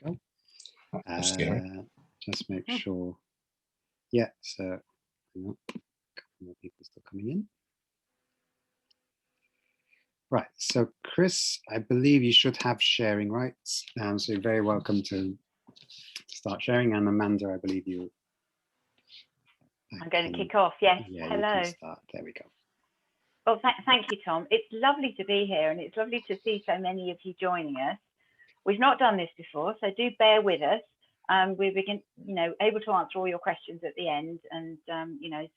we go. Just make sure. Yeah, so hang on. A couple more people still coming in. Right, so Chris, I believe you should have sharing rights. So you're very welcome to start sharing. And Amanda, I believe you. I'm going to kick off, yes. Yeah, hello. You can start. There we go. Well, thank you, Tom. It's lovely to be here, and it's lovely to see so many of you joining us. We've not done this before, so do bear with us. We're able to answer all your questions at the end, and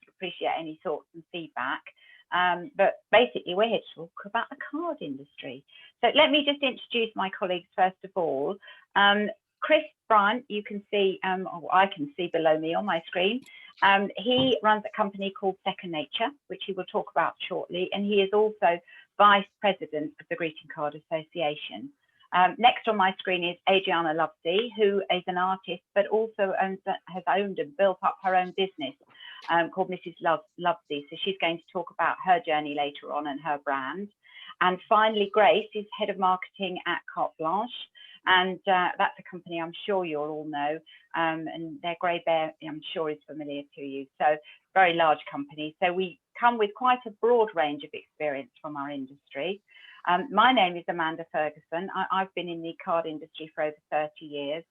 appreciate any thoughts and feedback. But basically, we're here to talk about the card industry. So let me just introduce my colleagues first of all. Chris Bryant, you can see, or I can see below me on my screen. He runs a company called Second Nature, which he will talk about shortly, and he is also Vice President of the Greeting Card Association. Next on my screen is Adriana Loveday, who is an artist, but also has owned and built up her own business called Mrs. Loveday. So she's going to talk about her journey later on and her brand. And finally, Grace is Head of Marketing at Carte Blanche. And that's a company I'm sure you'll all know. And their grey bear, I'm sure, is familiar to you. So very large company. So we come with quite a broad range of experience from our industry. My name is Amanda Ferguson. I've been in the card industry for over 30 years,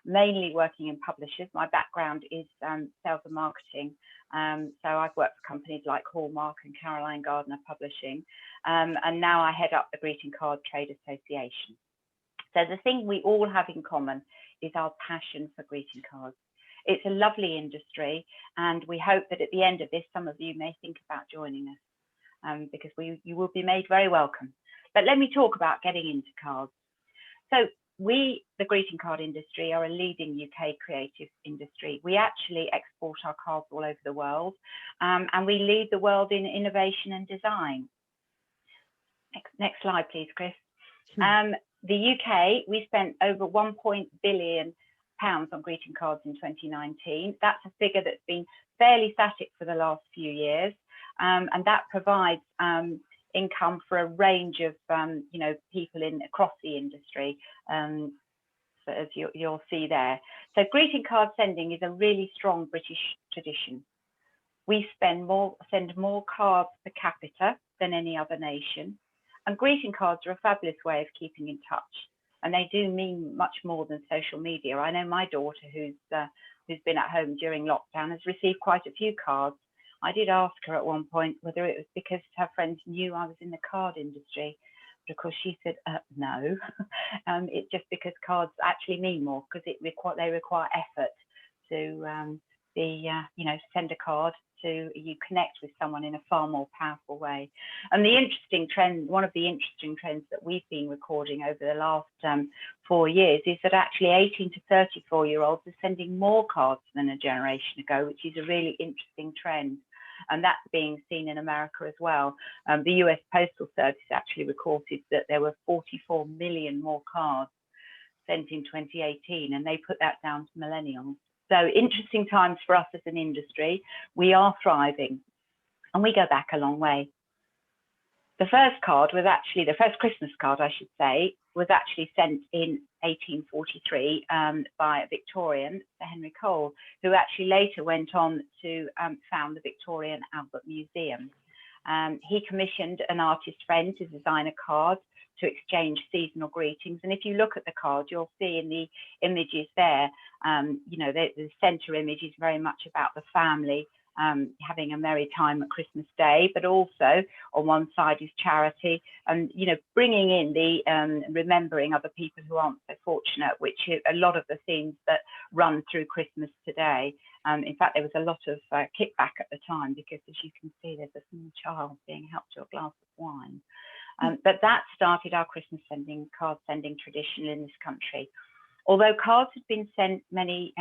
mainly working in publishers. My background is sales and marketing. So I've worked for companies like Hallmark and Caroline Gardner Publishing. And now I head up the Greeting Card Trade Association. So the thing we all have in common is our passion for greeting cards. It's a lovely industry, and we hope that at the end of this, some of you may think about joining us because you will be made very welcome. But let me talk about getting into cards. So we, the greeting card industry, are a leading UK creative industry. We actually export our cards all over the world, and we lead the world in innovation and design. Next slide, please, Chris. The UK, we spent over £1 billion on greeting cards in 2019. That's a figure that's been fairly static for the last few years, and that provides income for a range of people across the industry, so as you'll see there. So greeting card sending is a really strong British tradition. We send more cards per capita than any other nation. And greeting cards are a fabulous way of keeping in touch, and they do mean much more than social media. I know my daughter, who's been at home during lockdown, has received quite a few cards. I did ask her at one point whether it was because her friends knew I was in the card industry, but of course she said no. It's just because cards actually mean more, because they require effort to send a card. You connect with someone in a far more powerful way. And the interesting trend, one of the interesting trends that we've been recording over the last 4 years is that actually 18 to 34-year-olds are sending more cards than a generation ago, which is a really interesting trend. And that's being seen in America as well. The US Postal Service actually recorded that there were 44 million more cards sent in 2018, and they put that down to millennials. So interesting times for us as an industry. We are thriving, and we go back a long way. The first Christmas card, I should say, was actually sent in 1843 by a Victorian, Sir Henry Cole, who actually later went on to found the Victoria and Albert Museum. He commissioned an artist friend to design a card to exchange seasonal greetings. And if you look at the card, you'll see in the images there, the center image is very much about the family having a merry time at Christmas Day, but also on one side is charity, and bringing in the remembering other people who aren't so fortunate, which is a lot of the themes that run through Christmas today. In fact, there was a lot of kickback at the time, because as you can see, there's a small child being helped to a glass of wine. But that started our Christmas card sending tradition in this country. Although cards had been sent for many,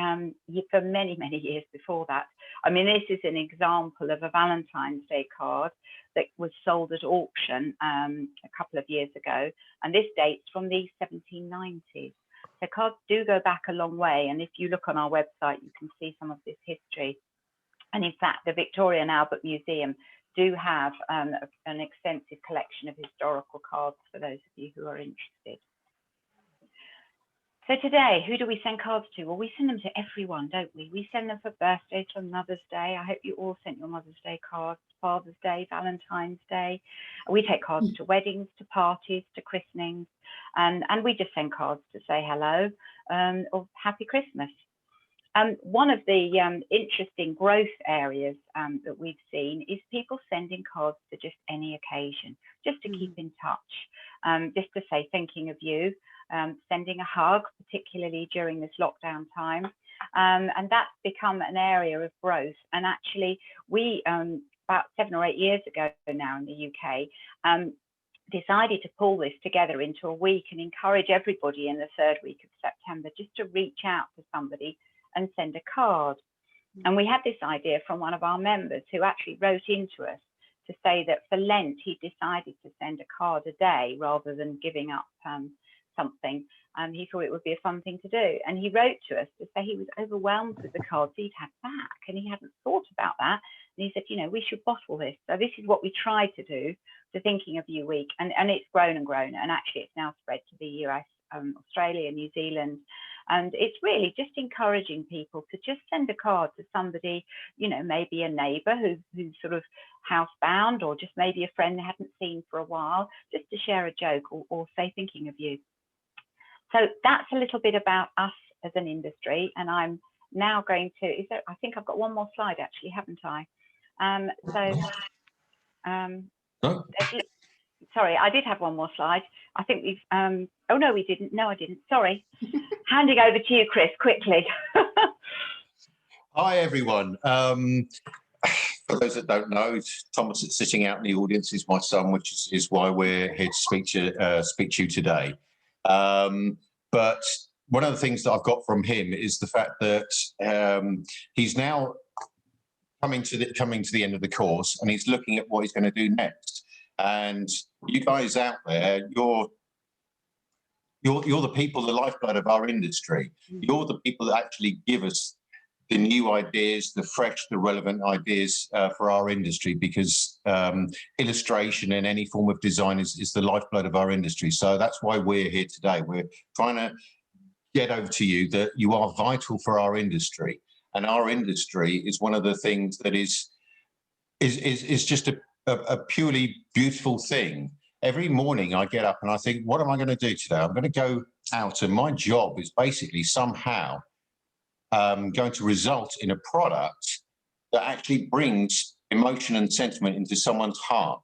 many years before that. I mean, this is an example of a Valentine's Day card that was sold at auction a couple of years ago, and this dates from the 1790s. So cards do go back a long way, and if you look on our website, you can see some of this history. And in fact, the Victoria and Albert Museum do have an extensive collection of historical cards for those of you who are interested. So today, who do we send cards to? Well, we send them to everyone, don't we? We send them for birthdays, for Mother's Day. I hope you all sent your Mother's Day cards, Father's Day, Valentine's Day. We take cards to weddings, to parties, to christenings, and we just send cards to say hello or Happy Christmas. One of the interesting growth areas that we've seen is people sending cards to just any occasion, just to keep in touch, just to say thinking of you. Sending a hug, particularly during this lockdown time. And that's become an area of growth. And actually, we, about 7 or 8 years ago now in the UK, decided to pull this together into a week and encourage everybody in the 3rd week of September just to reach out to somebody and send a card. And we had this idea from one of our members who actually wrote into us to say that for Lent, he decided to send a card a day rather than giving up something, and he thought it would be a fun thing to do. And he wrote to us to say he was overwhelmed with the cards he'd had back, and he hadn't thought about that. And he said, you know, we should bottle this. So this is what we tried to do, the Thinking of You week, and it's grown and grown, and actually it's now spread to the US, Australia, New Zealand. And it's really just encouraging people to just send a card to somebody, you know, maybe a neighbour who's sort of housebound, or just maybe a friend they hadn't seen for a while, just to share a joke or say thinking of you. So that's a little bit about us as an industry, and I'm now going to, I think I've got one more slide actually, haven't I? Sorry, I did have one more slide. I think we've, oh no, we didn't. No, I didn't, sorry. Handing over to you, Chris, quickly. Hi, everyone. For those that don't know, Thomas that's sitting out in the audience is my son, which is why we're here to speak to you today. But one of the things that I've got from him is the fact that he's now coming to the end of the course, and he's looking at what he's going to do next. And you guys out there, you're the people, the lifeblood of our industry. You're the people that actually give us the new ideas, the fresh, the relevant ideas for our industry, because illustration and any form of design is the lifeblood of our industry. So that's why we're here today. We're trying to get over to you that you are vital for our industry. And our industry is one of the things that is just a purely beautiful thing. Every morning I get up and I think, what am I going to do today? I'm going to go out, and my job is basically somehow going to result in a product that actually brings emotion and sentiment into someone's heart.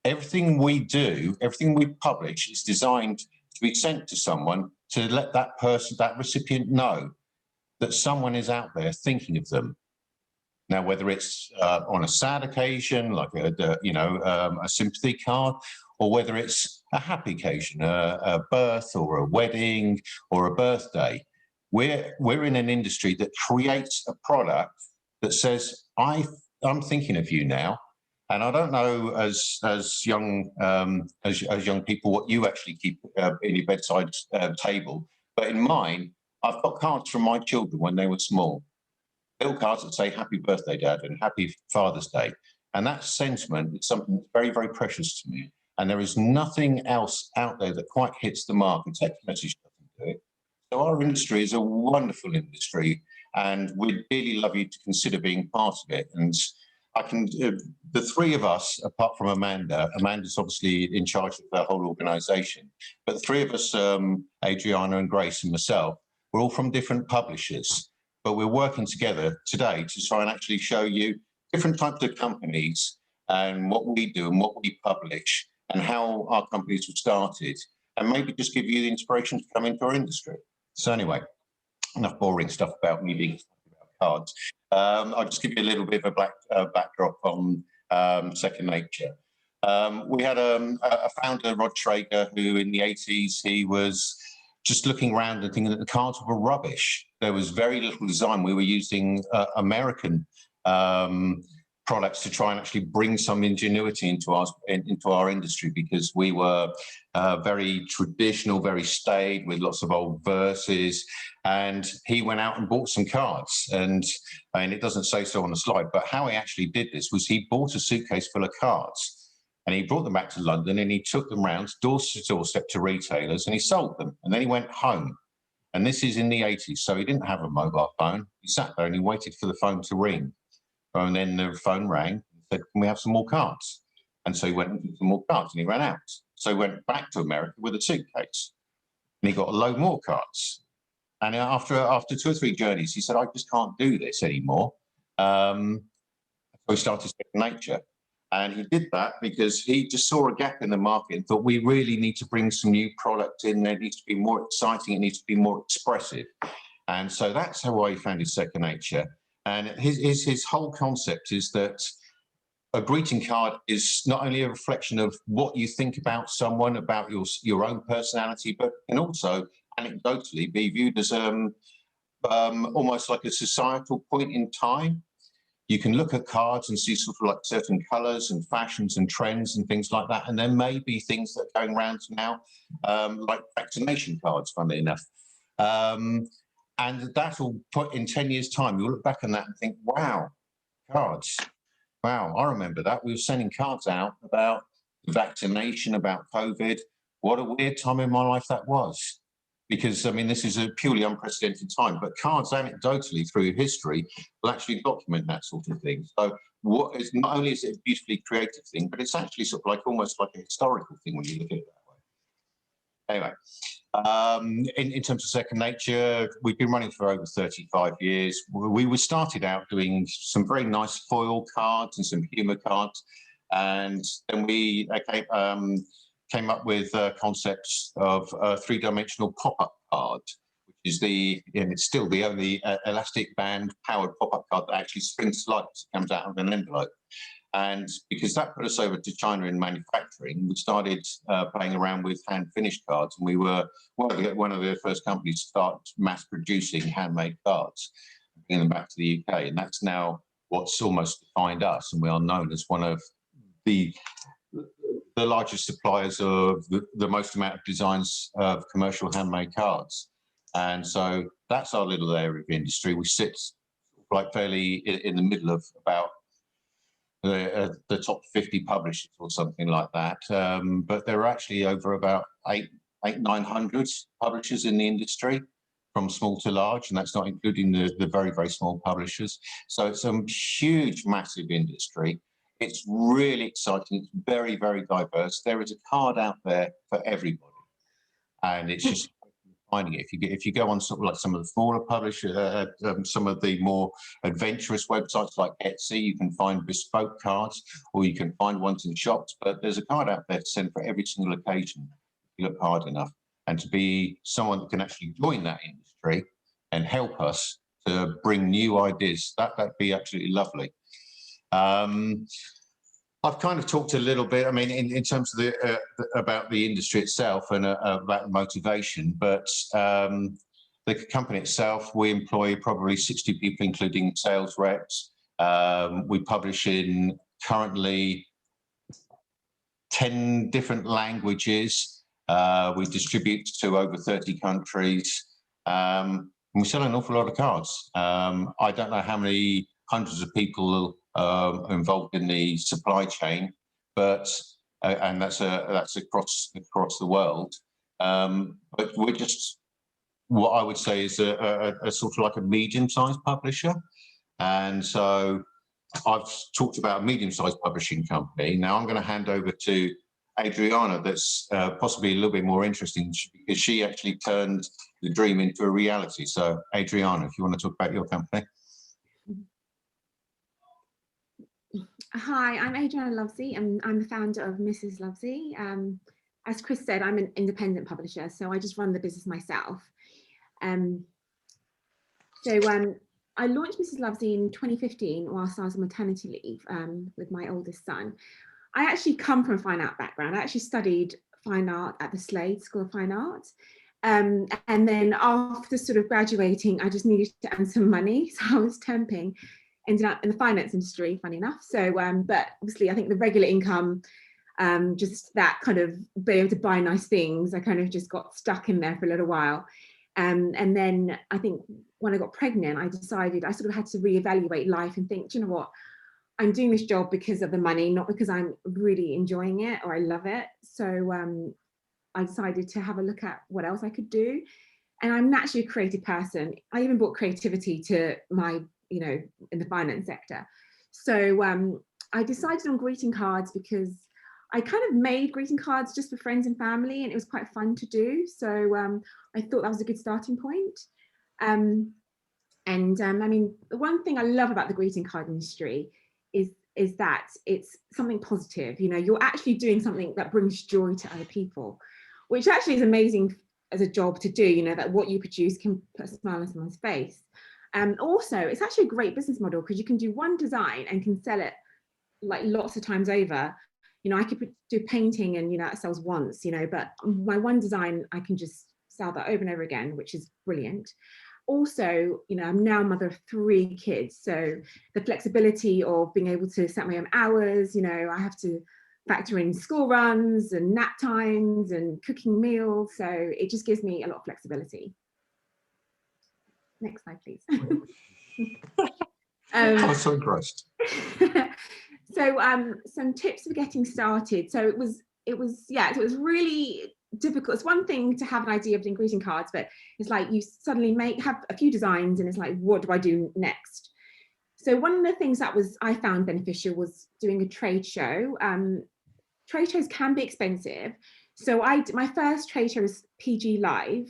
Everything we do, everything we publish is designed to be sent to someone to let that person, that recipient, know that someone is out there thinking of them. Now, whether it's on a sad occasion, like a sympathy card, or whether it's a happy occasion, a birth or a wedding or a birthday, we're in an industry that creates a product that says, I'm thinking of you now. And I don't know, as young people, what you actually keep in your bedside table, but in mine, I've got cards from my children when they were small. Little cards that say happy birthday, Dad, and happy Father's Day. And that sentiment is something that's very, very precious to me. And there is nothing else out there that quite hits the mark, and text message doesn't do it. So our industry is a wonderful industry, and we'd really love you to consider being part of it. And I can, the three of us, apart from Amanda's obviously in charge of the whole organisation, but the three of us, Adriana and Grace and myself, we're all from different publishers. But we're working together today to try and actually show you different types of companies and what we do and what we publish and how our companies were started, and maybe just give you the inspiration to come into our industry. So anyway, enough boring stuff about me being about cards. I'll just give you a little bit of a backdrop on Second Nature. We had a founder, Rod Traeger, who in the 80s, he was just looking around and thinking that the cards were rubbish. There was very little design. We were using American products to try and actually bring some ingenuity into our industry, because we were very traditional, very staid, with lots of old verses. And he went out and bought some cards. And it doesn't say so on the slide, but how he actually did this was he bought a suitcase full of cards. And he brought them back to London, and he took them round doorstep to retailers, and he sold them. And then he went home And this is in the 80s, so he didn't have a mobile phone. He sat there and he waited for the phone to ring. And then the phone rang and said, can we have some more cards? And so he went and took some more cards and he ran out. So he went back to America with a suitcase and he got a load more cards. And after 2 or 3 journeys, he said, I just can't do this anymore. So he started Second Nature. And he did that because he just saw a gap in the market and thought, we really need to bring some new product in. It needs to be more exciting. It needs to be more expressive. And so that's how I founded Second Nature. And his whole concept is that a greeting card is not only a reflection of what you think about someone, about your own personality, but can also anecdotally be viewed as almost like a societal point in time. You can look at cards and see sort of like certain colours and fashions and trends and things like that. And there may be things that are going around now, like vaccination cards, funnily enough. And that will put in 10 years' time, you'll look back on that and think, wow, cards. Wow, I remember that. We were sending cards out about vaccination, about COVID. What a weird time in my life that was. Because, I mean, this is a purely unprecedented time, but cards anecdotally through history will actually document that sort of thing. So what is, not only is it a beautifully creative thing, but it's actually sort of like almost like a historical thing when you look at it that way. Anyway, in terms of Second Nature, we've been running for over 35 years. We started out doing some very nice foil cards and some humour cards. And then we came up with concepts of a 3-dimensional pop-up card, which is and it's still the only elastic band powered pop-up card that actually springs to life as it comes out of an envelope. And because that put us over to China in manufacturing, we started playing around with hand finished cards, and we were one of the first companies to start mass producing handmade cards, bringing them back to the UK. And that's now what's almost defined us, and we are known as one of the largest suppliers of the most amount of designs of commercial handmade cards. And so that's our little area of industry. We sit like fairly in the middle of about the top 50 publishers or something like that. But there are actually over about 900 publishers in the industry, from small to large, and that's not including the very, very small publishers. So it's a huge, massive industry. It's really exciting. It's very, very diverse. There is a card out there for everybody, and it's just finding it. If you go on sort of like some of the smaller publishers, some of the more adventurous websites like Etsy, you can find bespoke cards, or you can find ones in shops. But there's a card out there to send for every single occasion if you look hard enough. And to be someone that can actually join that industry and help us to bring new ideas, that'd be absolutely lovely. I've kind of talked a little bit, I mean, in terms of about the industry itself and about motivation, but the company itself, we employ probably 60 people, including sales reps. We publish in currently 10 different languages. We distribute to over 30 countries. And we sell an awful lot of cards. I don't know how many hundreds of people involved in the supply chain, but and that's across the world. But we're just what I would say is a sort of like a medium-sized publisher, and so I've talked about a medium-sized publishing company. Now I'm going to hand over to Adriana. That's possibly a little bit more interesting because she actually turned the dream into a reality. So Adriana, if you want to talk about your company. Hi, I'm Adriana Lovesey, and I'm the founder of Mrs. Lovesey. As Chris said, I'm an independent publisher, so I just run the business myself. I launched Mrs. Lovesey in 2015 whilst I was on maternity leave with my oldest son. I actually come from a fine art background. I actually studied fine art at the Slade School of Fine Art. And then after sort of graduating, I just needed to earn some money. So I was temping, ended up in the finance industry, funny enough. So, but obviously I think the regular income, just that kind of being able to buy nice things, I kind of just got stuck in there for a little while. And then I think when I got pregnant, I decided I sort of had to reevaluate life and think, do you know what? I'm doing this job because of the money, not because I'm really enjoying it or I love it. So I decided to have a look at what else I could do. and I'm naturally a creative person. I even brought creativity to my, you know, in the finance sector. So I decided on greeting cards because I kind of made greeting cards just for friends and family, and it was quite fun to do. So I thought that was a good starting point. I mean, the one thing I love about the greeting card industry is that it's something positive. You know, you're actually doing something that brings joy to other people, which actually is amazing as a job to do. You know, that what you produce can put a smile on someone's face. Also, it's actually a great business model because you can do one design and can sell it like lots of times over. You know, I could do painting and, you know, it sells once, you know, but my one design, I can just sell that over and over again, which is brilliant. Also, you know, I'm now a mother of 3 kids. So the flexibility of being able to set my own hours, you know, I have to factor in school runs and nap times and cooking meals. So it just gives me a lot of flexibility. Next slide, please. I was so engrossed. So some tips for getting started. So it was really difficult. It's one thing to have an idea of doing greeting cards, but it's like you suddenly have a few designs and it's like, what do I do next? So one of the things that I found beneficial was doing a trade show. Trade shows can be expensive. So my first trade show was PG Live,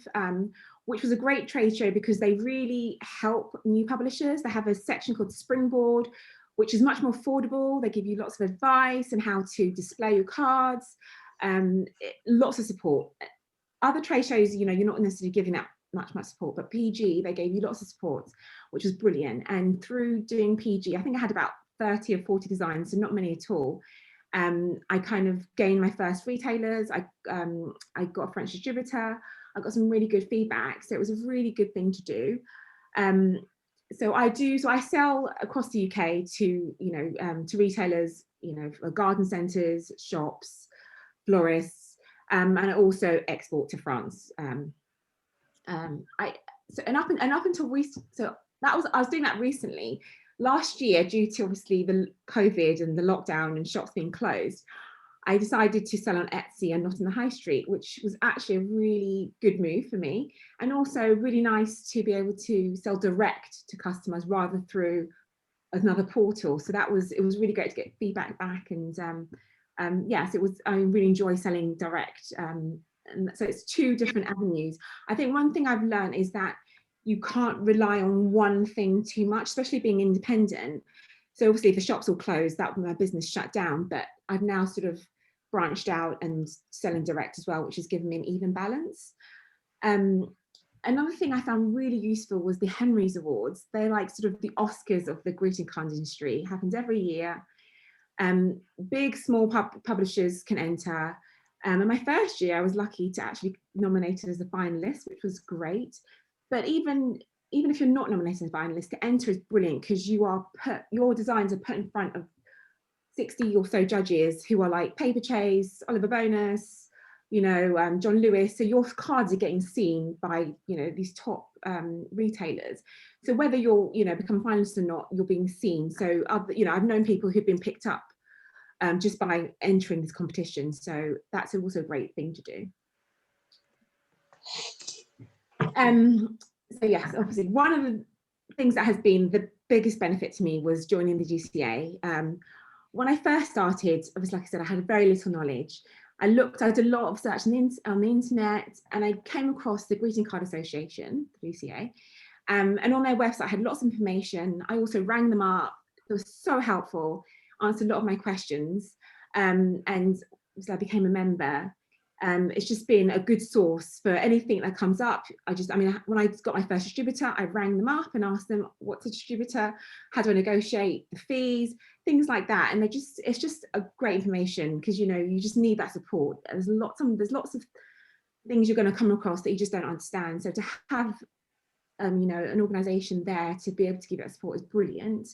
which was a great trade show because they really help new publishers. They have a section called Springboard, which is much more affordable. They give you lots of advice on how to display your cards, lots of support. Other trade shows, you know, you're not necessarily giving that much support, but PG, they gave you lots of support, which was brilliant. And through doing PG, I think I had about 30 or 40 designs, so not many at all. I kind of gained my first retailers. I got a French distributor. I got some really good feedback. So it was a really good thing to do. So I sell across the UK to, you know, to retailers, you know, garden centres, shops, florists, and I also export to France. I was doing that recently. Last year, due to obviously the COVID and the lockdown and shops being closed, I decided to sell on Etsy and not in the high street, which was actually a really good move for me. And also really nice to be able to sell direct to customers rather through another portal. So it was really great to get feedback back. And yes, I really enjoy selling direct. And so it's 2 different avenues. I think one thing I've learned is that you can't rely on one thing too much, especially being independent. So obviously if the shops all closed, that my business shut down, but I've now sort of branched out and selling direct as well, which has given me an even balance. Another thing I found really useful was the Henry's Awards. They're like sort of the Oscars of the greeting card industry. It happens every year. Big, small publishers can enter. And my first year, I was lucky to actually nominated as a finalist, which was great. But even if you're not nominated as a finalist, to enter is brilliant because your designs are put in front of 60 or so judges who are like Paper Chase, Oliver Bonus, you know, John Lewis. So your cards are getting seen by, you know, these top retailers. So whether you're, you know, become finalists or not, you're being seen. So you know, I've known people who've been picked up just by entering this competition. So that's also a great thing to do. So yes, obviously one of the things that has been the biggest benefit to me was joining the GCA. When I first started, obviously, like I said, I had very little knowledge. I did a lot of search on the internet, and I came across the Greeting Card Association, the GCA, and on their website I had lots of information. I also rang them up. It was so helpful, answered a lot of my questions, and so I became a member. It's just been a good source for anything that comes up. When I got my first distributor, I rang them up and asked them, what's a distributor? How do I negotiate the fees? Things like that. And it's just a great information because, you know, you just need that support. There's lots of things you're going to come across that you just don't understand. So to have, you know, an organisation there to be able to give that support is brilliant.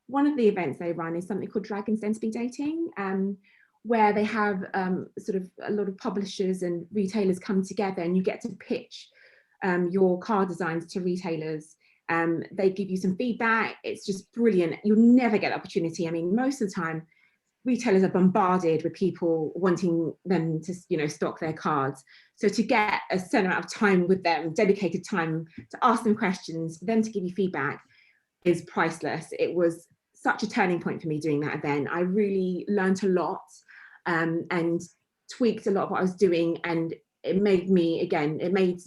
One of the events they run is something called Dragons Den Speed Dating, where they have sort of a lot of publishers and retailers come together, and you get to pitch your card designs to retailers. They give you some feedback. It's just brilliant. You'll never get the opportunity. I mean, most of the time retailers are bombarded with people wanting them to, you know, stock their cards. So to get a certain amount of time with them, dedicated time to ask them questions, for them to give you feedback, is priceless. It was such a turning point for me doing that event. I really learned a lot, and tweaked a lot of what I was doing, and it made me, again,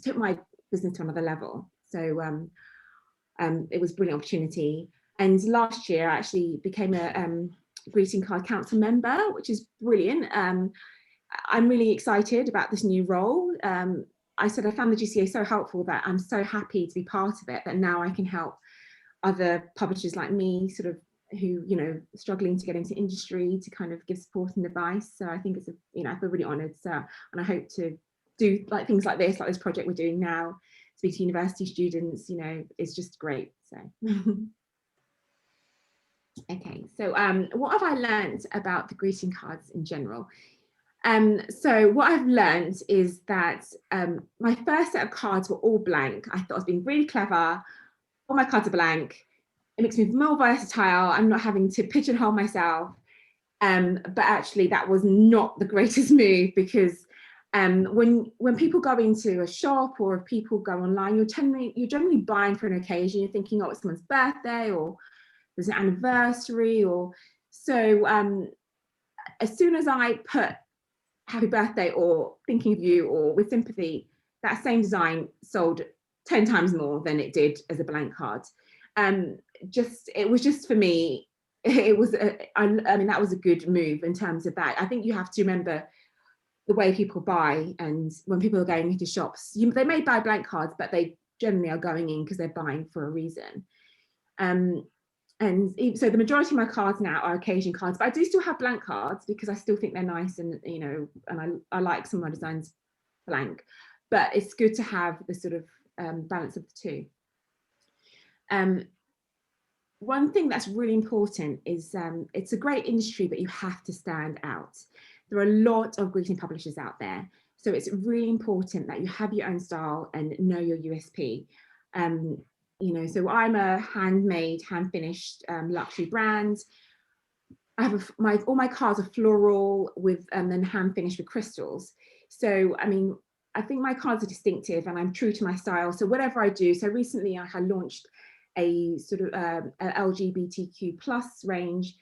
took my business to another level. So it was a brilliant opportunity. And last year I actually became a greeting card council member, which is brilliant. I'm really excited about this new role. I said I found the GCA so helpful that I'm so happy to be part of it, that now I can help other publishers like me, sort of, who, you know, struggling to get into industry, to kind of give support and advice. So I think it's you know, I feel really honoured. So, and I hope to do like things like this project we're doing now, speak to university students, you know, it's just great. So okay, so what have I learned about the greeting cards in general? So what I've learned is that my first set of cards were all blank. I thought I was being really clever. All my cards are blank. It makes me more versatile. I'm not having to pigeonhole myself. But actually that was not the greatest move, because when people go into a shop, or if people go online, you're generally buying for an occasion. You're thinking, oh, it's someone's birthday, or there's an anniversary, or so. As soon as I put happy birthday, or thinking of you, or with sympathy, that same design sold 10 times more than it did as a blank card. It was just, for me, it was I mean, that was a good move in terms of that. I think you have to remember the way people buy, and when people are going into shops, they may buy blank cards, but they generally are going in because they're buying for a reason. And so the majority of my cards now are occasion cards, but I do still have blank cards because I still think they're nice, and, you know, and I like some of my designs blank, but it's good to have the sort of balance of the two. One thing that's really important is it's a great industry, but you have to stand out. There are a lot of greeting publishers out there, so it's really important that you have your own style and know your USP. You know, so I'm a handmade, hand-finished luxury brand. I have all my cards are floral with then hand finished with crystals. So I mean, I think my cards are distinctive, and I'm true to my style. So whatever I do, so recently I had launched a sort of a LGBTQ plus range,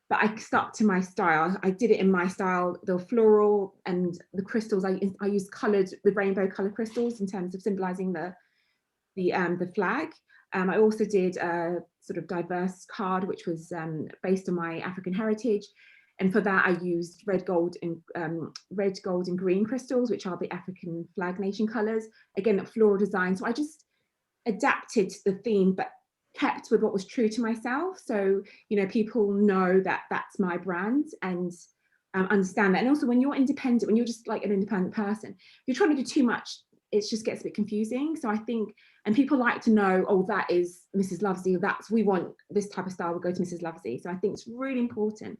but I stuck to my style. I did it in my style. The floral and the crystals, I used coloured with rainbow colour crystals in terms of symbolising the flag. I also did a sort of diverse card, which was based on my African heritage. And for that, I used red, gold, and green crystals, which are the African flag nation colours. Again, that floral design. So I just adapted the theme, but kept with what was true to myself. So, you know, people know that that's my brand, and understand that. And also, when you're independent, when you're just like an independent person, if you're trying to do too much, it just gets a bit confusing. So I think, and people like to know, oh, that is Mrs. Lovesey, we want this type of style, we'll go to Mrs. Lovesey. So I think it's really important,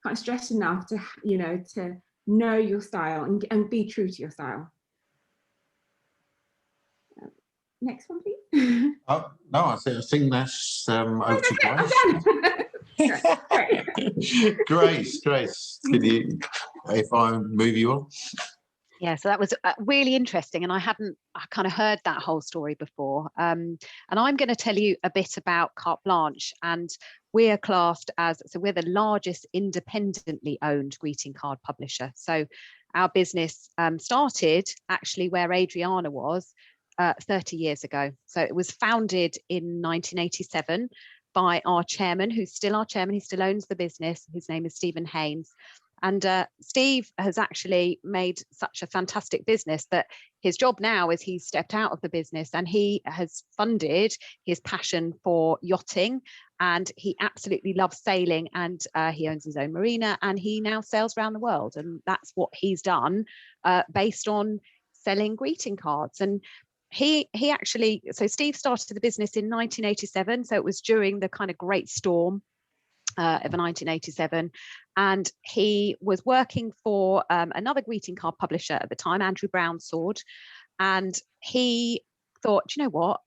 can't stress enough, to, you know, to know your style and be true to your style. Next one, please. Oh, no, I think that's over to Grace. Grace, can you, if I move you on? Yeah, so that was really interesting, and I kind of heard that whole story before. And I'm going to tell you a bit about Carte Blanche, and we're classed as, so we're the largest independently owned greeting card publisher. So our business started actually where Adriana was 30 years ago. So it was founded in 1987 by our chairman, who's still our chairman. He still owns the business. His name is Stephen Haynes. And Steve has actually made such a fantastic business that his job now is he's stepped out of the business, and he has funded his passion for yachting, and he absolutely loves sailing, and he owns his own marina, and he now sails around the world. And that's what he's done based on selling greeting cards. And he actually, so Steve started the business in 1987. So it was during the kind of great storm of 1987, and he was working for another greeting card publisher at the time, Andrew Brownsword, and he thought, you know what,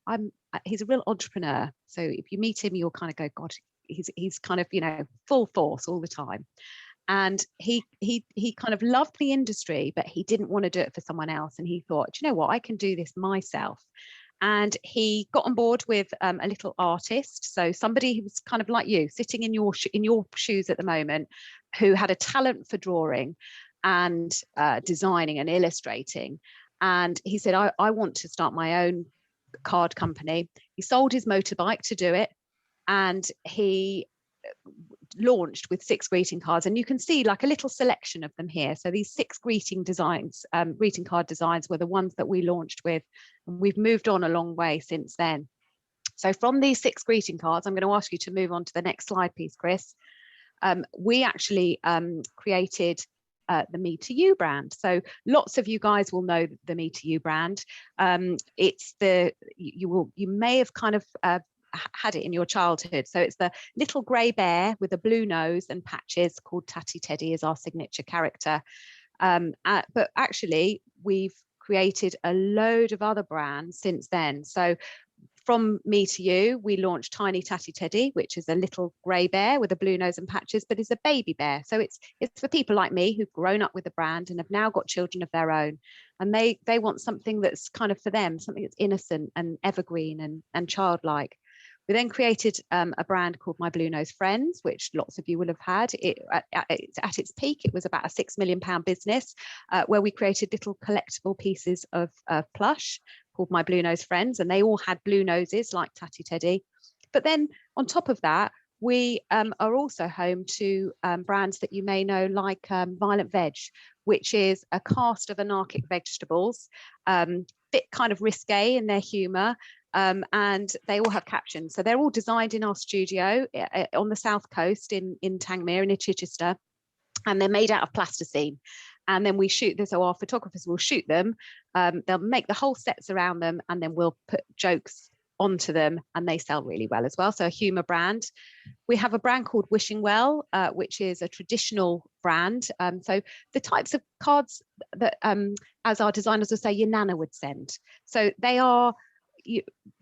he's a real entrepreneur. So if you meet him, you'll kind of go, God, he's kind of, you know, full force all the time. And he kind of loved the industry, but he didn't want to do it for someone else. And he thought, do you know what, I can do this myself. And he got on board with a little artist, so somebody who was kind of like you, sitting in your shoes at the moment, who had a talent for drawing and designing and illustrating. And he said, I want to start my own card company. He sold his motorbike to do it, and he launched with 6 greeting cards, and you can see like a little selection of them here. So these 6 greeting card designs were the ones that we launched with, and we've moved on a long way since then. So from these 6 greeting cards, I'm going to ask you to move on to the next slide, please, Chris. We actually created the Me to You brand. So lots of you guys will know the Me to You brand. It's you may have kind of had it in your childhood. So it's the little grey bear with a blue nose and patches, called Tatty Teddy, is our signature character. But actually, we've created a load of other brands since then. So from Me to You, we launched Tiny Tatty Teddy, which is a little grey bear with a blue nose and patches, but is a baby bear. So it's for people like me who've grown up with the brand and have now got children of their own. And they want something that's kind of for them, something that's innocent and evergreen and childlike. We then created a brand called My Blue Nose Friends, which lots of you will have had. At its peak, it was about a £6 million business, where we created little collectible pieces of plush called My Blue Nose Friends, and they all had blue noses like Tatty Teddy. But then on top of that, we are also home to brands that you may know, like Violent Veg, which is a cast of anarchic vegetables, bit kind of risque in their humour. And they all have captions. So they're all designed in our studio on the south coast in Tangmere, in Chichester, and they're made out of plasticine. And then we shoot this, so our photographers will shoot them. They'll make the whole sets around them, and then we'll put jokes onto them, and they sell really well as well. So a humour brand. We have a brand called Wishing Well, which is a traditional brand. So the types of cards that, as our designers would say, your nana would send. So they are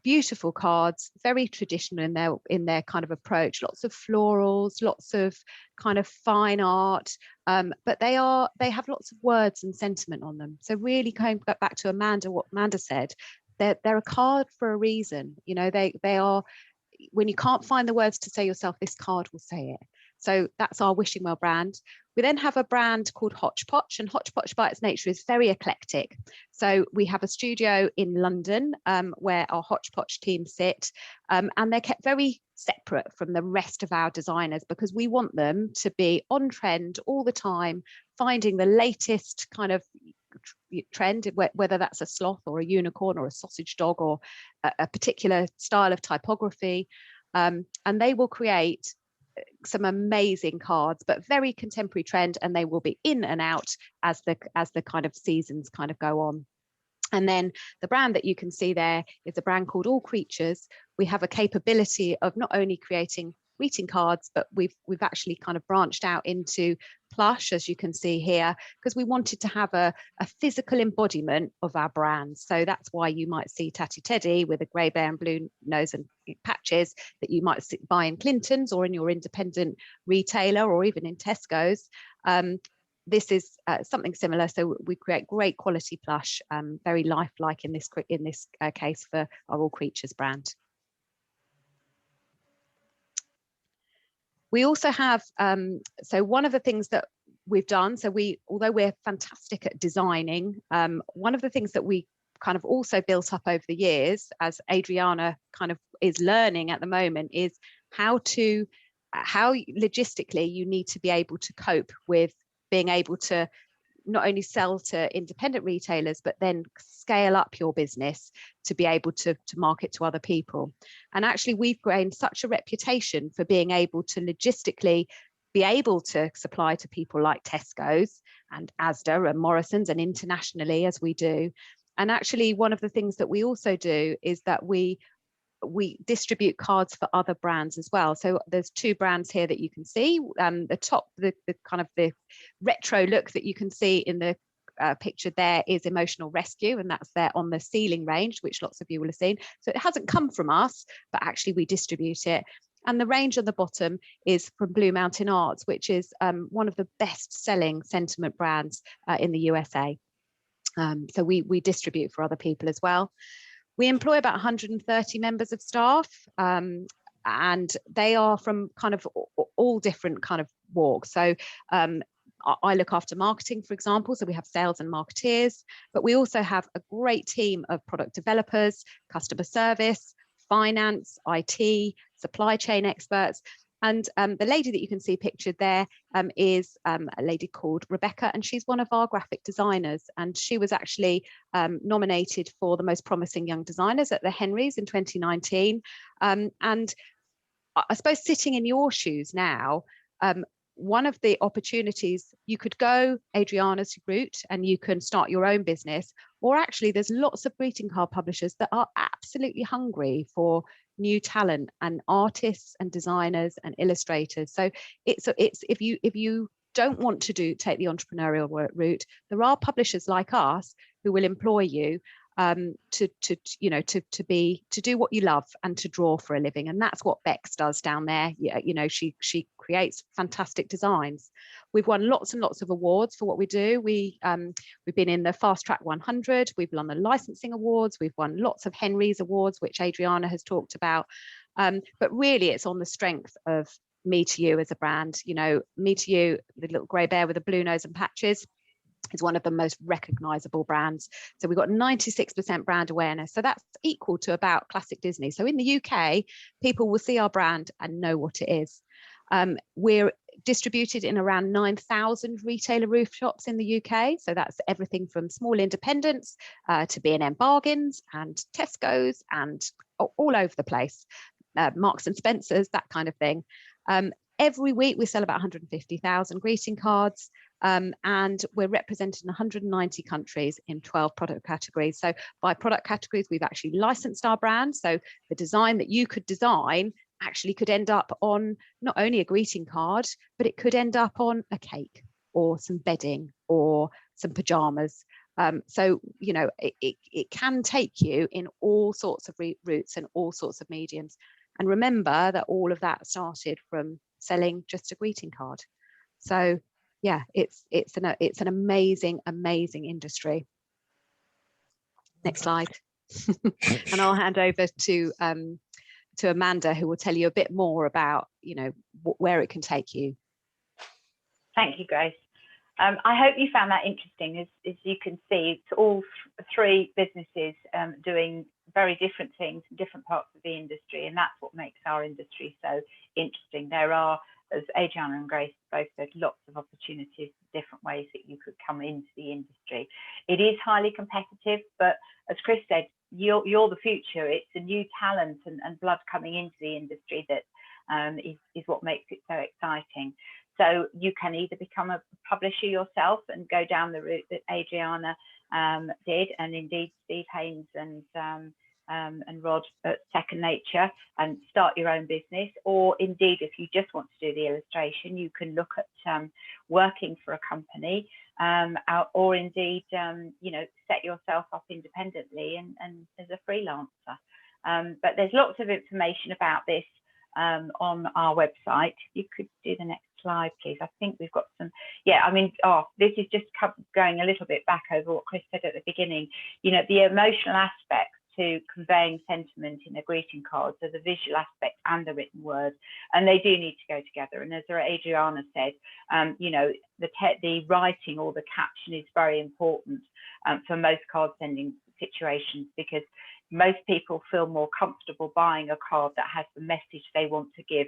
beautiful cards, very traditional in their kind of approach, lots of florals, lots of kind of fine art, but they have lots of words and sentiment on them. So really going back to what Amanda said, they're a card for a reason. You know, they are, when you can't find the words to say yourself, this card will say it. So that's our Wishing Well brand. We then have a brand called Hodgepodge, and Hodgepodge by its nature is very eclectic. So we have a studio in London where our Hodgepodge team sit, and they're kept very separate from the rest of our designers, because we want them to be on trend all the time, finding the latest kind of trend, whether that's a sloth or a unicorn or a sausage dog or a particular style of typography, and they will create some amazing cards, but very contemporary trend, and they will be in and out as the kind of seasons kind of go on. And then the brand that you can see there is a brand called All Creatures. We have a capability of not only creating greeting cards, but we've actually kind of branched out into plush, as you can see here, because we wanted to have a physical embodiment of our brand. So that's why you might see Tatty Teddy with a grey bear and blue nose and patches that you might buy in Clinton's or in your independent retailer or even in Tesco's. This is something similar. So we create great quality plush, very lifelike in this case for our All Creatures brand. We also have, so one of the things that we've done, so although we're fantastic at designing, one of the things that we kind of also built up over the years, as Adriana kind of is learning at the moment, is how logistically you need to be able to cope with being able to not only sell to independent retailers, but then scale up your business to be able to market to other people. And actually, we've gained such a reputation for being able to logistically be able to supply to people like Tesco's and Asda and Morrison's, and internationally as we do. And actually, one of the things that we also do is that we distribute cards for other brands as well. So there's 2 brands here that you can see. The top, the kind of the retro look that you can see in the picture there is Emotional Rescue, and that's there on the ceiling range, which lots of you will have seen. So it hasn't come from us, but actually we distribute it. And the range on the bottom is from Blue Mountain Arts, which is one of the best-selling sentiment brands in the USA. So we distribute for other people as well. We employ about 130 members of staff, and they are from kind of all different kind of walks. So I look after marketing, for example, so we have sales and marketeers, but we also have a great team of product developers, customer service, finance, IT, supply chain experts. And the lady that you can see pictured there is a lady called Rebecca, and she's one of our graphic designers. And she was actually nominated for the most promising young designers at the Henrys in 2019. And I suppose sitting in your shoes now, one of the opportunities, you could go Adriana's route and you can start your own business, or actually there's lots of greeting card publishers that are absolutely hungry for new talent and artists and designers and illustrators. So it's if you don't want to take the entrepreneurial route, there are publishers like us who will employ you to do what you love and to draw for a living. And that's what Bex does down there. She creates fantastic designs. We've won lots and lots of awards for what we do. We've been in the Fast Track 100. We've won the licensing awards. We've won lots of Henrys awards, which Adriana has talked about. But really, it's on the strength of Me to You as a brand. Me to You, the little grey bear with the blue nose and patches, is one of the most recognizable brands. So we've got 96% brand awareness. So that's equal to about classic Disney. So in the UK, people will see our brand and know what it is. We're distributed in around 9,000 retailer roof shops in the UK. So that's everything from small independents to B&M Bargains and Tesco's and all over the place. Marks and Spencer's, that kind of thing. Every week we sell about 150,000 greeting cards, and we're represented in 190 countries in 12 product categories. So by product categories, we've actually licensed our brand. So the design that you could design actually could end up on not only a greeting card, but it could end up on a cake or some bedding or some pajamas. So, it can take you in all sorts of routes and all sorts of mediums. And remember that all of that started from selling just a greeting card. So yeah, it's an amazing industry. Next slide. And I'll hand over to Amanda, who will tell you a bit more about where it can take you. Thank you, Grace. I hope you found that interesting. As you can see, it's all three businesses doing very different things in different parts of the industry, and that's what makes our industry so interesting. There are, as Adriana and Grace both said, lots of opportunities, different ways that you could come into the industry. It is highly competitive, but as Chris said, you're the future. It's a new talent and blood coming into the industry that is what makes it so exciting. So you can either become a publisher yourself and go down the route that Adriana did, and indeed Steve Haynes and Rod at Second Nature, and start your own business. Or indeed, if you just want to do the illustration, you can look at working for a company, or indeed, set yourself up independently and as a freelancer. But there's lots of information about this on our website. You could do the next slide, please. I think we've got some, this is just going a little bit back over what Chris said at the beginning. The emotional aspects to conveying sentiment in a greeting card, so the visual aspect and the written word, and they do need to go together. And as Adriana said, the writing or the caption is very important for most card sending situations, because most people feel more comfortable buying a card that has the message they want to give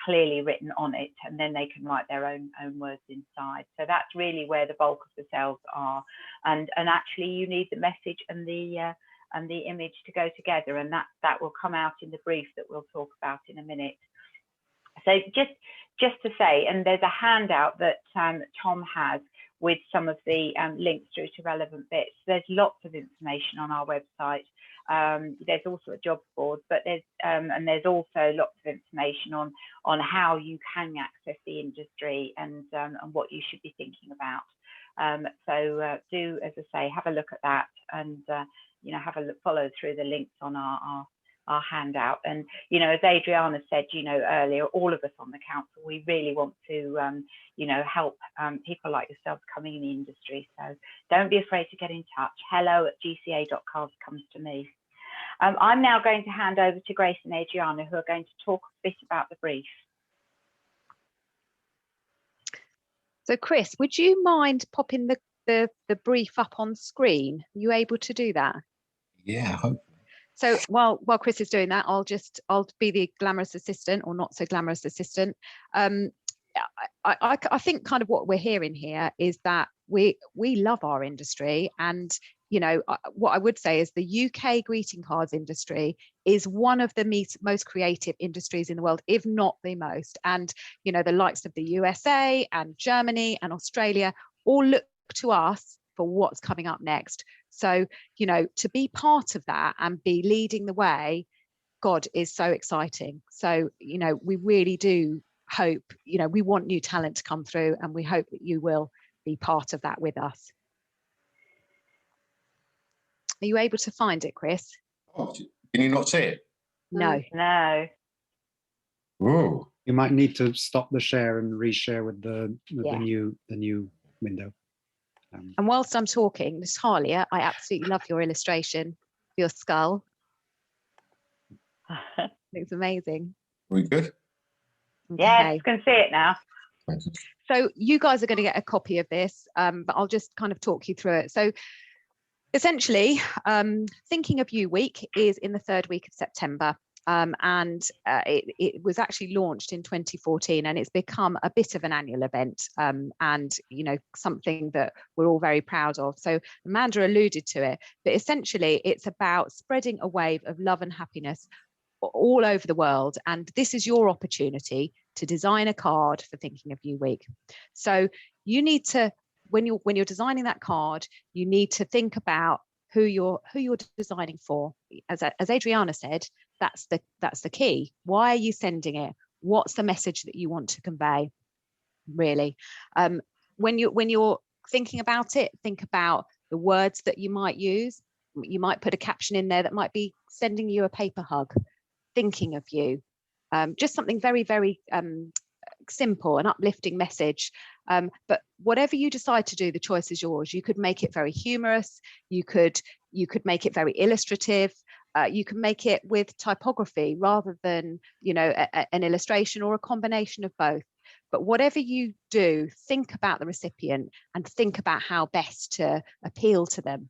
clearly written on it, and then they can write their own words inside. So that's really where the bulk of the sales are, and actually you need the message and the image to go together, and that will come out in the brief that we'll talk about in a minute. So just to say, and there's a handout that Tom has with some of the links through to relevant bits. There's lots of information on our website. There's also a jobs board, but there's also lots of information on how you can access the industry and what you should be thinking about. So do, as I say, have a look at that, and have a look, follow through the links on our our handout. And, you know, as Adriana said, you know, earlier, all of us on the council, we really want to, you know, help people like yourselves coming in the industry. So don't be afraid to get in touch. hello@gca.cards comes to me. I'm now going to hand over to Grace and Adriana, who are going to talk a bit about the brief. So Chris, would you mind popping the brief up on screen? Are you able to do that? Yeah, hopefully. So while Chris is doing that, I'll be the glamorous assistant, or not so glamorous assistant. I think kind of what we're hearing here is that we love our industry, and you know what I would say is the UK greeting cards industry is one of the most creative industries in the world, if not the most. And you know, the likes of the USA and Germany and Australia all look to us for what's coming up next. So you know, to be part of that and be leading the way, God, is so exciting. So you know, we really do hope, you know, we want new talent to come through, and we hope that you will be part of that with us. Are you able to find it, Chris? Oh, can you not see it? No. No. Oh. You might need to stop the share and reshare with the Yeah. the new window. And whilst I'm talking, Natalia, I absolutely love your illustration, your skull. Looks amazing. We good? Yes, Okay. can see it now. Thank you. So you guys are going to get a copy of this, but I'll just kind of talk you through it. So essentially, Thinking of You Week is in the 3rd week of September. It was actually launched in 2014, and it's become a bit of an annual event, and you know, something that we're all very proud of. So Amanda alluded to it, but essentially it's about spreading a wave of love and happiness all over the world, and this is your opportunity to design a card for Thinking of You Week. So you need to, when you're designing that card, you need to think about who you're designing for. As Adriana said, that's the key. Why are you sending it? What's the message that you want to convey, really? When you're thinking about it, think about the words that you might use. You might put a caption in there that might be sending you a paper hug, thinking of you, just something very, very simple, an uplifting message. But whatever you decide to do, the choice is yours. You could make it very humorous. You could make it very illustrative. You can make it with typography rather than, you know, an illustration, or a combination of both. But whatever you do, think about the recipient and think about how best to appeal to them,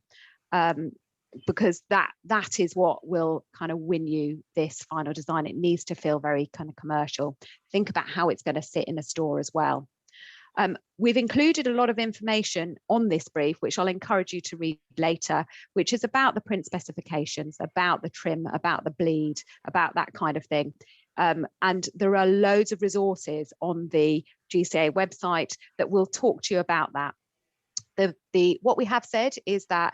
because that is what will kind of win you this final design. It needs to feel very kind of commercial. Think about how it's going to sit in a store as well. We've included a lot of information on this brief, which I'll encourage you to read later, which is about the print specifications, about the trim, about the bleed, about that kind of thing. And there are loads of resources on the GCA website that will talk to you about that. What we have said is that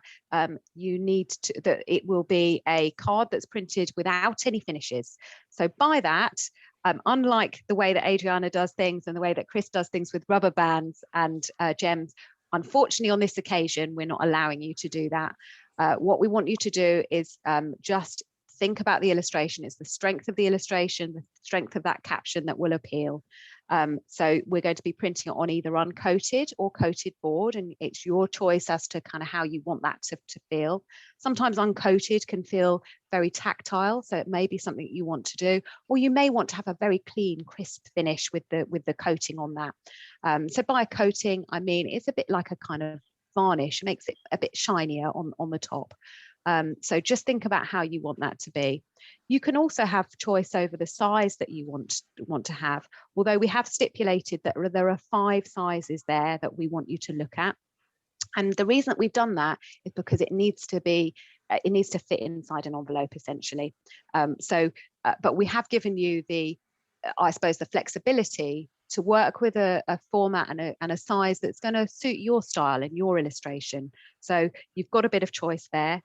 you need to, that it will be a card that's printed without any finishes. So by that, unlike the way that Adriana does things and the way that Chris does things with rubber bands and gems, unfortunately on this occasion, we're not allowing you to do that. What we want you to do is just think about the illustration. It's the strength of the illustration, the strength of that caption that will appeal. So we're going to be printing it on either uncoated or coated board, and it's your choice as to kind of how you want that to feel. Sometimes uncoated can feel very tactile, so it may be something you want to do, or you may want to have a very clean, crisp finish with the coating on that. So by coating, I mean it's a bit like a kind of varnish, makes it a bit shinier on the top. So just think about how you want that to be. You can also have choice over the size that you want to have, although we have stipulated that there are 5 sizes there that we want you to look at. And the reason that we've done that is because it needs to fit inside an envelope essentially. But we have given you I suppose the flexibility to work with a format and a size that's going to suit your style and your illustration. So you've got a bit of choice there.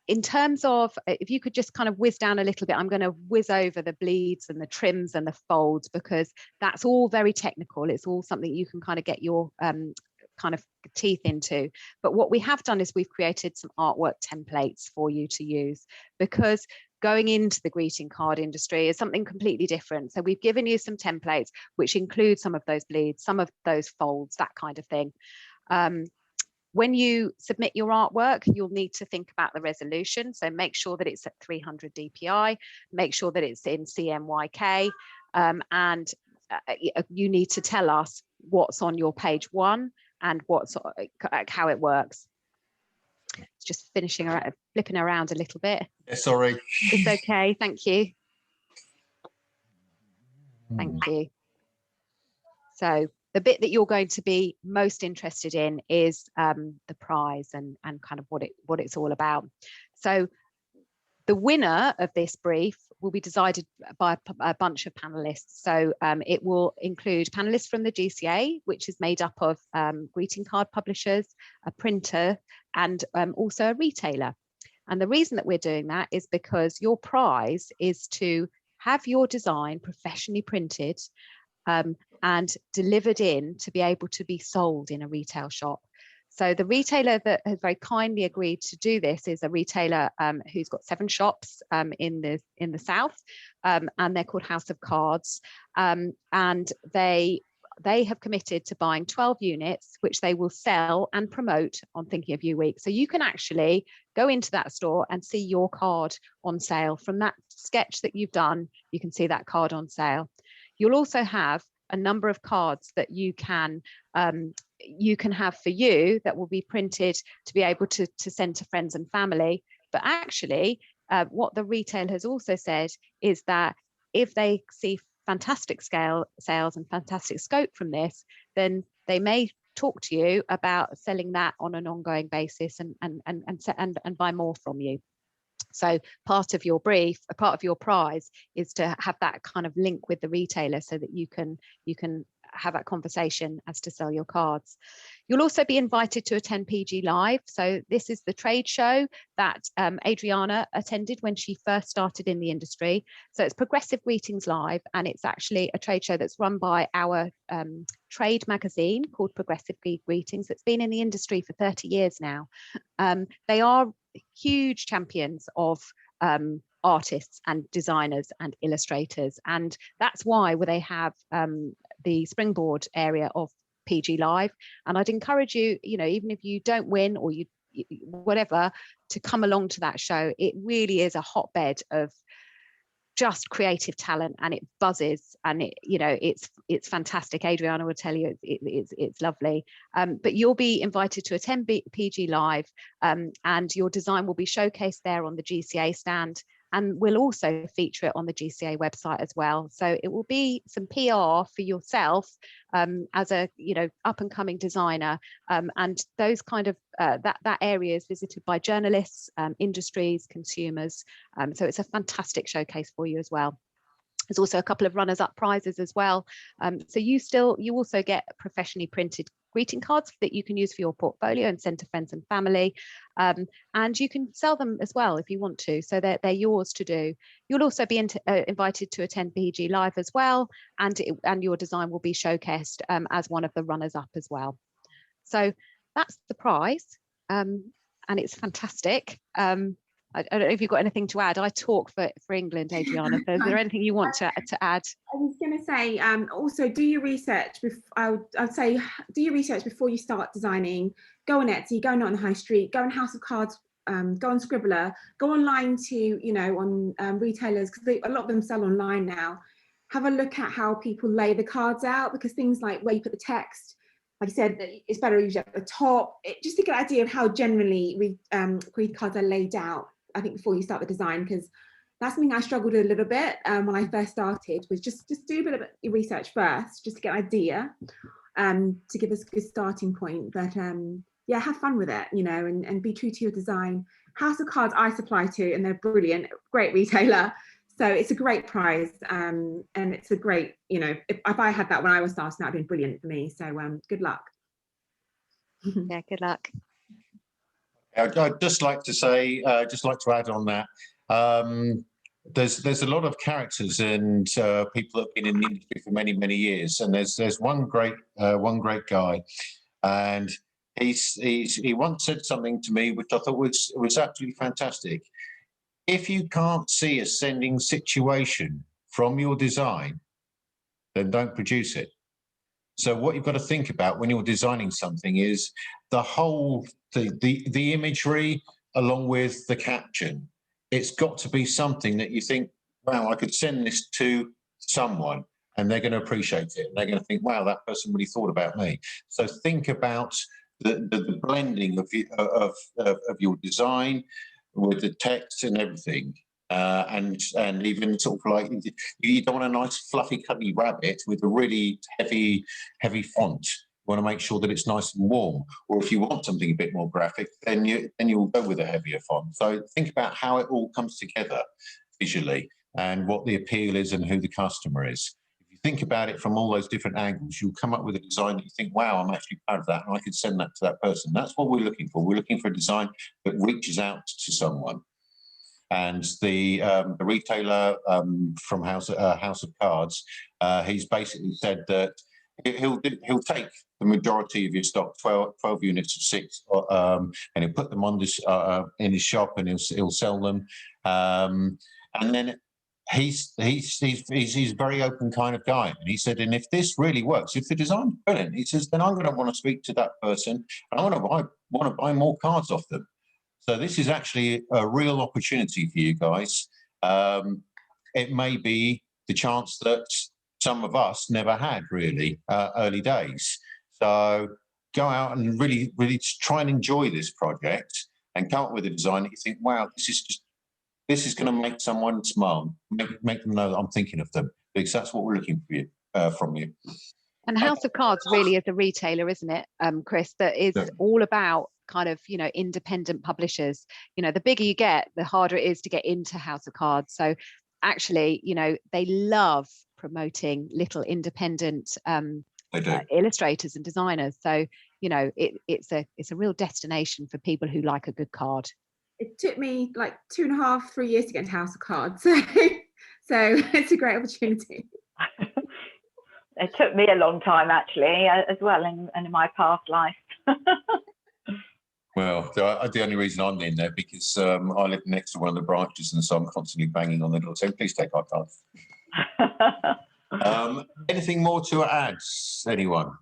In terms of, if you could just kind of whiz down a little bit, I'm going to whiz over the bleeds and the trims and the folds, because that's all very technical. It's all something you can kind of get your kind of teeth into. But what we have done is we've created some artwork templates for you to use, because going into the greeting card industry is something completely different. So we've given you some templates which include some of those bleeds, some of those folds, that kind of thing. When you submit your artwork, you'll need to think about the resolution. So make sure that it's at 300 DPI, make sure that it's in CMYK, and you need to tell us what's on your page 1 and what's how it works. It's just flipping around a little bit. Yeah, sorry. It's okay, thank you. Thank you. So the bit that you're going to be most interested in is the prize and kind of what it's all about. So the winner of this brief will be decided by a bunch of panelists. So it will include panelists from the GCA, which is made up of greeting card publishers, a printer, and also a retailer. And the reason that we're doing that is because your prize is to have your design professionally printed and delivered in to be able to be sold in a retail shop. So the retailer that has very kindly agreed to do this is a retailer who's got 7 shops in the south, and they're called House of Cards, and they have committed to buying 12 units, which they will sell and promote on Thinking of You Week. So you can actually go into that store and see your card on sale. From that sketch that you've done, you can see that card on sale. You'll also have a number of cards that you can have for you that will be printed to be able to send to friends and family. But actually, what the retailer has also said is that if they see fantastic scale sales and fantastic scope from this, then they may talk to you about selling that on an ongoing basis and buy more from you. So part of your brief, a part of your prize is to have that kind of link with the retailer so that you can have that conversation as to sell your cards. You'll also be invited to attend PG Live. So this is the trade show that Adriana attended when she first started in the industry. So it's Progressive Greetings Live, and it's actually a trade show that's run by our trade magazine called Progressive Greetings. It's been in the industry for 30 years now. They are huge champions of artists and designers and illustrators, and that's why they have the springboard area of PG Live. And I'd encourage you, even if you don't win or you whatever, to come along to that show. It really is a hotbed of just creative talent, and it buzzes, and it's fantastic. Adriana will tell you it's lovely. But you'll be invited to attend PG Live, and your design will be showcased there on the GCA stand, and we'll also feature it on the GCA website as well. So it will be some PR for yourself as a up and coming designer, and those kind of that area is visited by journalists, industries, consumers. So it's a fantastic showcase for you as well. There's also a couple of runners-up prizes as well. So you also get professionally printed greeting cards that you can use for your portfolio and send to friends and family. And you can sell them as well if you want to. So they're yours to do. You'll also be invited to attend PG Live as well, and your design will be showcased as one of the runners-up as well. So that's the prize, and it's fantastic. I don't know if you've got anything to add. I talk for England, Adriana. So is there anything you want to add? I was going to say, also do your research. I'd say do your research before you start designing. Go on Etsy, go on the high street, go on House of Cards, go on Scribbler, go online to, on retailers, because a lot of them sell online now. Have a look at how people lay the cards out, because things like where you put the text, like I said, it's better usually at the top. Just to get an idea of how generally greeting cards are laid out, I think, before you start the design, because that's something I struggled with a little bit when I first started, was just do a bit of research first, just to get an idea, to give us a good starting point. But yeah, have fun with it, and be true to your design. House of Cards I supply to, and they're brilliant, great retailer. So it's a great prize, and it's a great, if I had that when I was starting, that would have been brilliant for me. So good luck. Yeah, good luck. I'd just like to say, just like to add on that, there's a lot of characters and people that have been in the industry for many, many years, and there's one great guy, and he once said something to me which I thought was absolutely fantastic. If you can't see a sending situation from your design, then don't produce it. So what you've got to think about when you're designing something is the whole, the imagery along with the caption. It's got to be something that you think, wow, I could send this to someone and they're going to appreciate it. And they're going to think, wow, that person really thought about me. So think about the blending of your design with the text and everything. And even sort of like, you don't want a nice fluffy cuddly rabbit with a really heavy font. You want to make sure that it's nice and warm. Or if you want something a bit more graphic, then you'll go with a heavier font. So think about how it all comes together visually and what the appeal is and who the customer is. If you think about it from all those different angles, you'll come up with a design that you think, wow, I'm actually proud of that and I could send that to that person. That's what we're looking for. We're looking for a design that reaches out to someone. And the retailer from House of Cards, he's basically said that he'll take the majority of your stock, 12 units of 6, and he'll put them on this in his shop, and he'll sell them. And then he's a very open kind of guy, and he said, and if this really works, if the design's brilliant, he says, then I'm going to want to speak to that person, and I want to buy more cards off them. So this is actually a real opportunity for you guys. It may be the chance that some of us never had really early days. So go out and really try and enjoy this project and come up with a design that you think, wow, this is going to make someone smile, make them know that I'm thinking of them, because that's what we're looking for you, from you. And House of Cards really is a retailer, isn't it, Chris, that is all about kind of, you know, independent publishers. You know, the bigger you get, the harder it is to get into House of Cards. So actually, you know, they love promoting little independent illustrators and designers. So, you know, it's a real destination for people who like a good card. It took me like 2.5, 3 years to get into House of Cards. So it's a great opportunity. It took me a long time, actually, as well, and in my past life. Well, the only reason I'm in there because I live next to one of the branches, and so I'm constantly banging on the door saying, please take our cards. Anything more to add, anyone,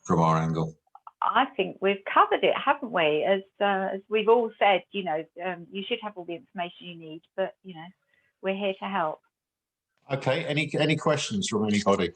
from our angle? I think we've covered it, haven't we? As we've all said, you know, you should have all the information you need, but, you know, we're here to help. Okay, any questions from anybody?